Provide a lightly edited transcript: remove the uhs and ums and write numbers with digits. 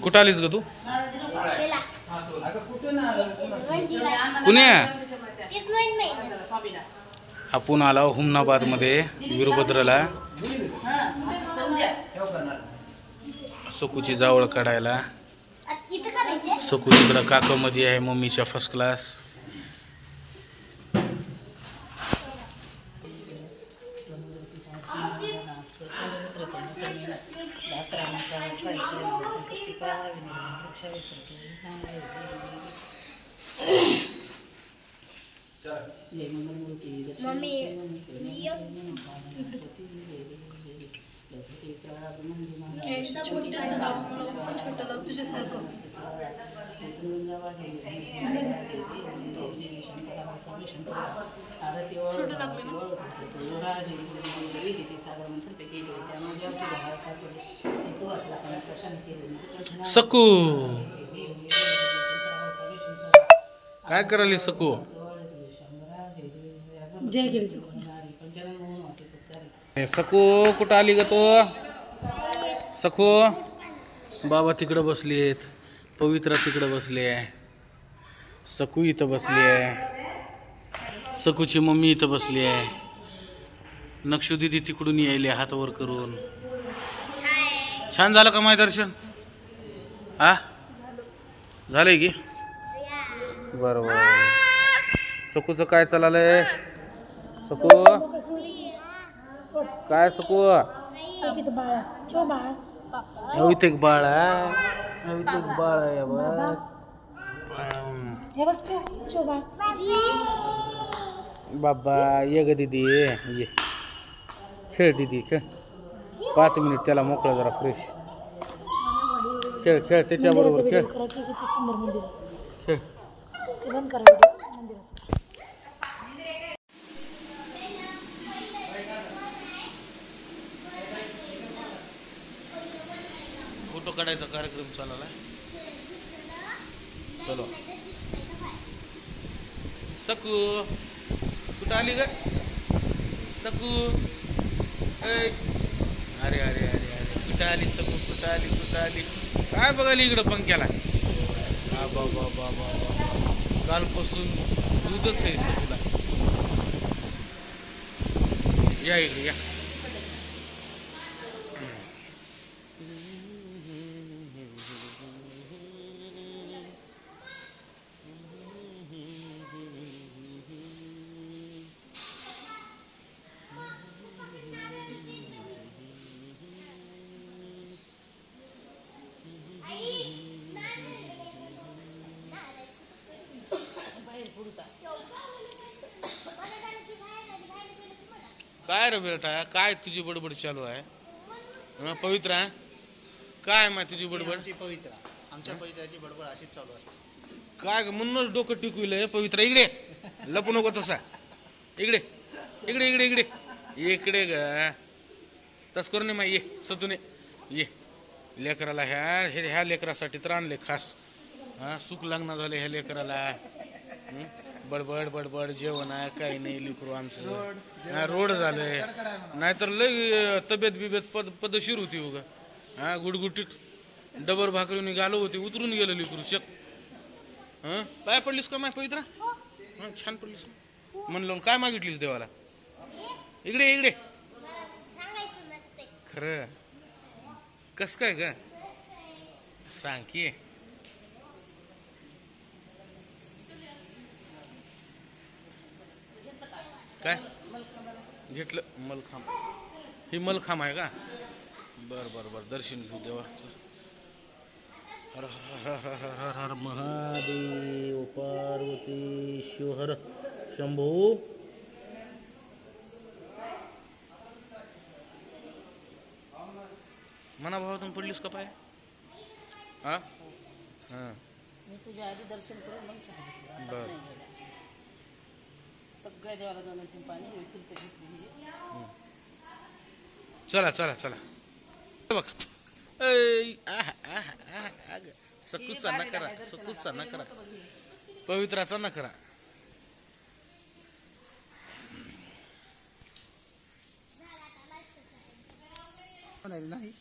कुठं आलीस ग तू? कुण्या आपण आला हुमनाबाद मध्ये वीरभद्रला सकूची जावळ काढायला. सकू तिकडं काकामध्ये आहे मम्मीच्या फर्स्ट क्लास. सकू काय करायली सकू? सकू कुठं आली ग तो? सकू बाबा तिकडं बसलेत, पवित्रा तिकडं बसली आहे, सकू इथं बसली आहे, सकूची मम्मी इथं बसली आहे, नक्षू दीदी तिकडून यायले हात वर करून. छान झालं का माय दर्शन? हा झालंय की बरोबर. सकूचं काय चाललंय? सकू काय सकू? इथे एक बाळ आहे, इथे एक बाळ आहे बाबा. ये ग दीदी ये, खेळ दीदी खेळ. 5 मिनिट त्याला मोकळं जरा फ्रेश. खेळ खेळ त्याच्या बरोबर खेळ खेळ. फोटो काढायचा कार्यक्रम चालला. चलो सकू कुठं आली ग सकू? अरे अरे अरे अरे कुठं आली सकू? कुठं आली? कुठं आली? काय बघाली इकडं पंख्याला? बाबा बाबा बाबा कालपासून दूधच आहे सकूला. या इकडे या. काय रे बेटा, काय तुझी बडबड चालू आहे? पवित्रा काय माय तुझी बडबड? पवित्रा आमच्या पवित्राची बडबड अशीच चालू असते. काय म्हणूनच डोकं टिकविलंय. पवित्रा इकडे लपू नको तसा. इकडे इकडे इकडे इकडे इकडे ग. तस करू नये माय. ये सतूने ये. लेकराला ह्या लेकरासाठी तर आणले खास. सुख लग्न झाले ह्या लेकराला. बडबड बडबड जेवण आहे काही नाही लिकरू आमचं. रोड झालंय नाहीतर लय तब्येत बिब्येत पदशीर होती उगा. गुडगुटीत डबर भाकरीने गालो होती. उतरून गेलं लिकरू शक. काय पडलीस का माय पवित्रा? छान पडलीस म्हणलं. काय मागितलीस देवाला? इकडे इकडे. खरं कस काय ग सांग की. काय घेतलं? मलखांब. ही मलखांब आहे का? बर बर बर दर्शन घेऊ देवा. हर हर हर हर हर महादेव पार्वती शिवहर शंभू. मना भावातून पडलीस का पाय? हा हा तुझ्या आधी दर्शन करून मग बर. सगळ्या देवाला 2-3 पाणी चला चला चला बघ. सकूचा नकरा, सकूचा नकरा, पवित्राचा नकरा. म्हणाले नाही